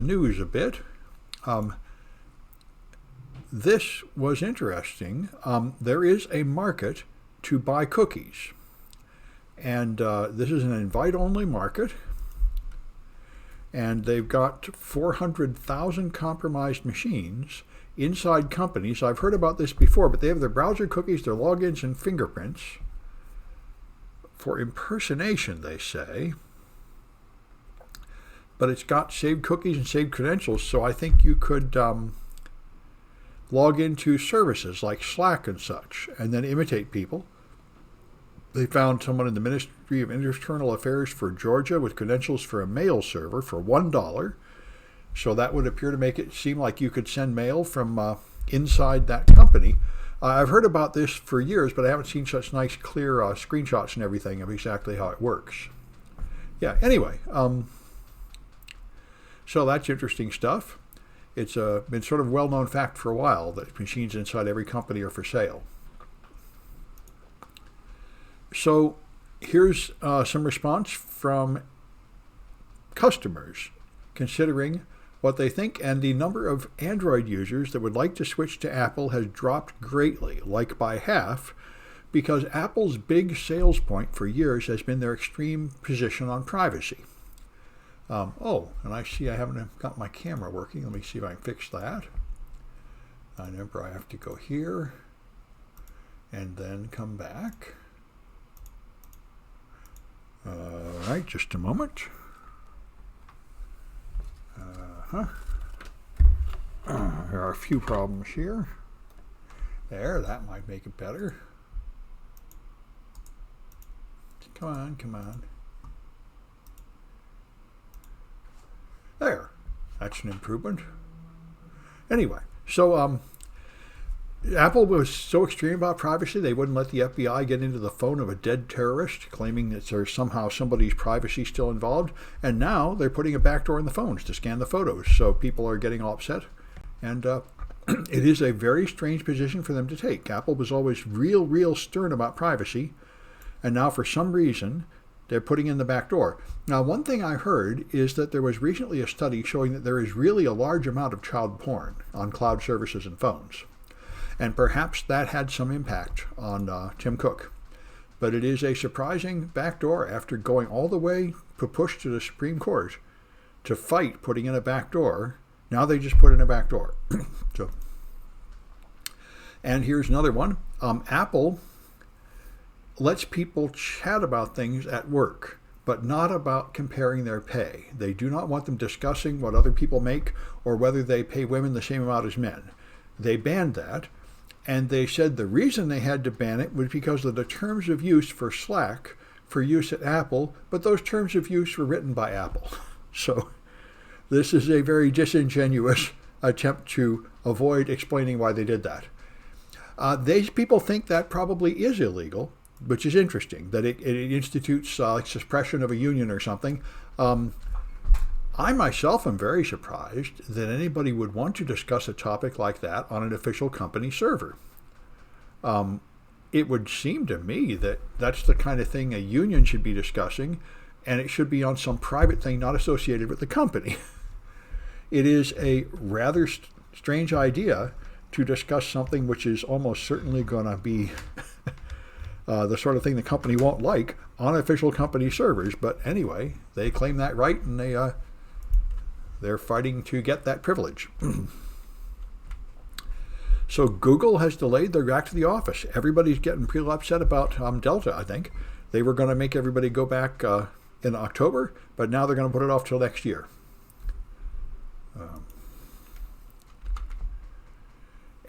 news a bit. Um, this was interesting. There is a market to buy cookies, and this is an invite-only market, and they've got 400,000 compromised machines inside companies. I've heard about this before, but they have their browser cookies, their logins, and fingerprints for impersonation, they say. But it's got saved cookies and saved credentials, so I think you could log into services like Slack and such, and then imitate people. They found someone in the Ministry of Internal Affairs for Georgia with credentials for a mail server for $1. So that would appear to make it seem like you could send mail from inside that company. I've heard about this for years, but I haven't seen such nice, clear screenshots and everything of exactly how it works. Yeah, anyway, so that's interesting stuff. It's been sort of a well-known fact for a while that machines inside every company are for sale. So here's some response from customers considering what they think, and the number of Android users that would like to switch to Apple has dropped greatly, like by half, because Apple's big sales point for years has been their extreme position on privacy. And I see I haven't got my camera working. Let me see if I can fix that. Remember, I have to go here and then come back. All right, just a moment. There are a few problems here. There, that might make it better. Come on, come on. There, that's an improvement. Anyway, so Apple was so extreme about privacy, they wouldn't let the FBI get into the phone of a dead terrorist, claiming that there's somehow somebody's privacy still involved. And now they're putting a backdoor in the phones to scan the photos. So people are getting all upset. And it is a very strange position for them to take. Apple was always real stern about privacy. And now for some reason, they're putting in the back door. Now, one thing I heard is that there was recently a study showing that there is really a large amount of child porn on cloud services and phones. And perhaps that had some impact on Tim Cook. But it is a surprising backdoor after going all the way to push to the Supreme Court to fight putting in a backdoor. Now they just put in a backdoor. And here's another one. Apple lets people chat about things at work, but not about comparing their pay. They do not want them discussing what other people make or whether they pay women the same amount as men. They banned that. And they said the reason they had to ban it was because of the terms of use for Slack for use at Apple, but those terms of use were written by Apple. So this is a very disingenuous attempt to avoid explaining why they did that. These people think that probably is illegal, which is interesting, that it institutes like suppression of a union or something. I myself am very surprised that anybody would want to discuss a topic like that on an official company server. It would seem to me that that's the kind of thing a union should be discussing, and it should be on some private thing not associated with the company. It is a rather strange idea to discuss something which is almost certainly going to be the sort of thing the company won't like on official company servers. But anyway, they claim that right, and they're fighting to get that privilege. So Google has delayed their back to the office. Everybody's getting pretty upset about Delta, I think. They were going to make everybody go back in October, but now they're going to put it off till next year.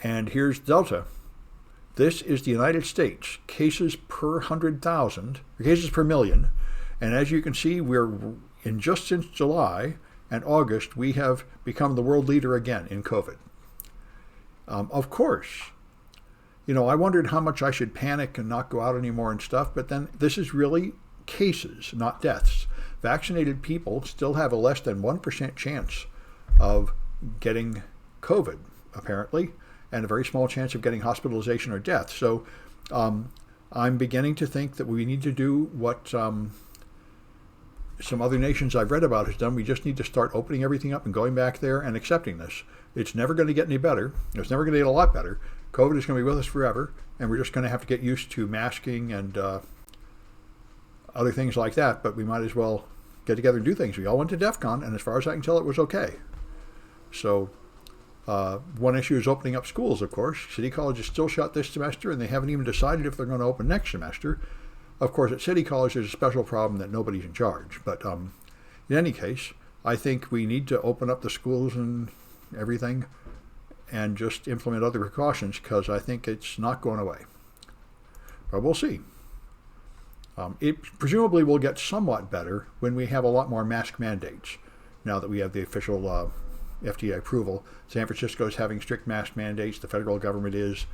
And here's Delta. This is the United States. Cases per 100,000, cases per million. And as you can see, just since July and August, we have become the world leader again in COVID. Of course, I wondered how much I should panic and not go out anymore and stuff, but then this is really cases, not deaths. Vaccinated people still have a less than 1% chance of getting COVID, apparently, and a very small chance of getting hospitalization or death. So I'm beginning to think that we need to do what some other nations I've read about has done. We just need to start opening everything up and going back there and accepting this. It's never going to get any better. It's never going to get a lot better. COVID is going to be with us forever, and we're just going to have to get used to masking and other things like that. But we might as well get together and do things. We all went to DEF CON, and as far as I can tell, it was okay. So one issue is opening up schools, of course. City College is still shut this semester, and they haven't even decided if they're going to open next semester. Of course, at City College, there's a special problem that nobody's in charge. But in any case, I think we need to open up the schools and everything and just implement other precautions, because I think it's not going away. But we'll see. It presumably will get somewhat better when we have a lot more mask mandates, now that we have the official FDA approval. San Francisco is having strict mask mandates. The federal government is.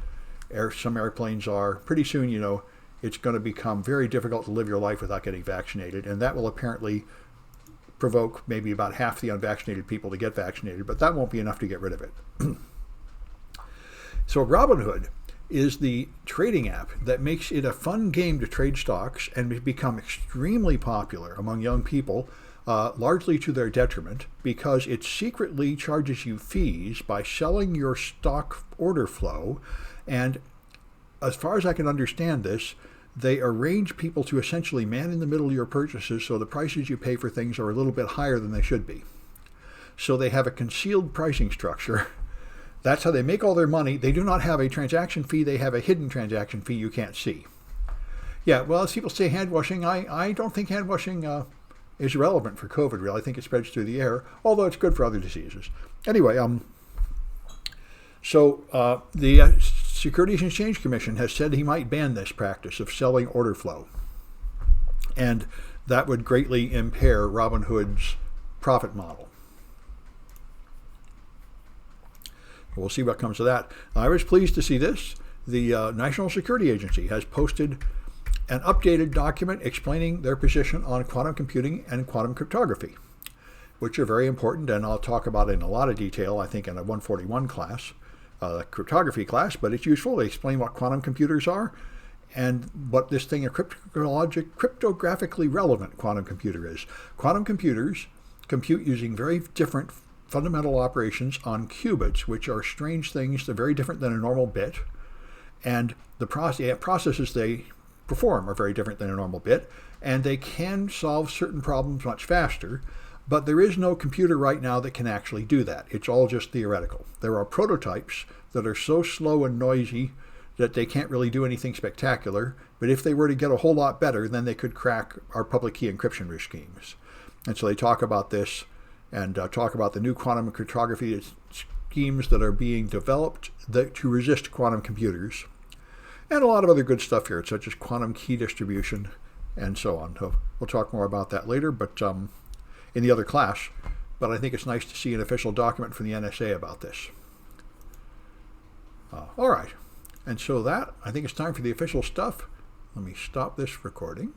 Some airplanes are. Pretty soon, it's going to become very difficult to live your life without getting vaccinated, and that will apparently provoke maybe about half the unvaccinated people to get vaccinated, but that won't be enough to get rid of it. So Robinhood is the trading app that makes it a fun game to trade stocks and become extremely popular among young people, largely to their detriment, because it secretly charges you fees by selling your stock order flow. And as far as I can understand this, they arrange people to essentially man in the middle of your purchases, so the prices you pay for things are a little bit higher than they should be. So they have a concealed pricing structure. That's how they make all their money. They do not have a transaction fee. They have a hidden transaction fee you can't see. Yeah, well, as people say hand washing, I don't think hand washing is relevant for COVID, really. I think it spreads through the air, although it's good for other diseases. Anyway, the Securities and Exchange Commission has said he might ban this practice of selling order flow. And that would greatly impair Robinhood's profit model. We'll see what comes of that. I was pleased to see this. The National Security Agency has posted an updated document explaining their position on quantum computing and quantum cryptography, which are very important, and I'll talk about in a lot of detail, I think, in a 141 class, cryptography class, but it's useful to explain what quantum computers are and what this thing, a cryptographically relevant quantum computer is. Quantum computers compute using very different fundamental operations on qubits, which are strange things. They're very different than a normal bit, and the processes they perform are very different than a normal bit, and they can solve certain problems much faster, but there is no computer right now that can actually do that. It's all just theoretical. There are prototypes that are so slow and noisy that they can't really do anything spectacular, but if they were to get a whole lot better, then they could crack our public key encryption schemes. And so they talk about this and talk about the new quantum cryptography schemes that are being developed to resist quantum computers, and a lot of other good stuff here, such as quantum key distribution and so on. So we'll talk more about that later, but in the other class. But I think it's nice to see an official document from the NSA about this. All right, and so I think it's time for the official stuff. Let me stop this recording.